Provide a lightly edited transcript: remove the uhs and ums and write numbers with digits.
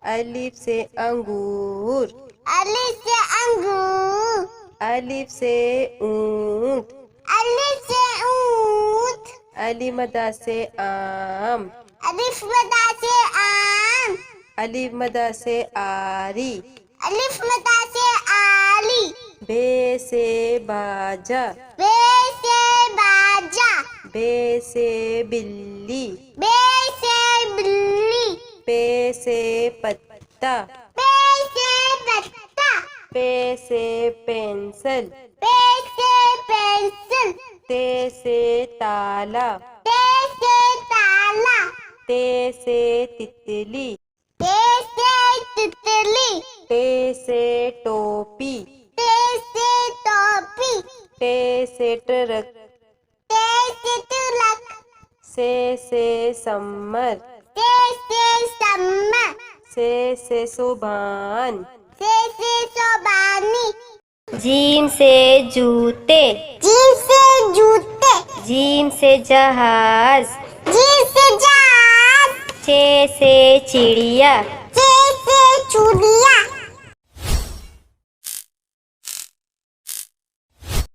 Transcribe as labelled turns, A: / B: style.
A: अलिफ से अंगूर।
B: अलिफ से अंगूर।
A: अलिफ से ऊंट।
B: अलिफ से ऊंट।
A: अली मदा से आम।
B: अलिफ मदा से आम।
A: अलिफ मदा से आरी।
B: अलिफ मदा से आली।
A: बे से बाजा।
B: बे से बाजा।
A: बे से बिल्ली।
B: बे से बिल्ली।
A: पे से पत्ता।
B: पे से पत्ता।
A: पे से पेंसिल।
B: पे से पेंसिल।
A: ते से ताला।
B: ते से ताला।
A: ते से तितली।
B: ते से तितली।
A: टे से टोपी।
B: ते से टोपी।
A: टे से ट्रक।
B: ते से तिलक।
A: से सम्मर।
B: ते से सम्मा।
A: से सुभान।
B: से सोबानी।
A: जीम से जूते।
B: जीम से जूते।
A: जीम से जहाज।
B: जीम से जहाज।
A: चे से चिड़िया।
B: चे से चूड़िया।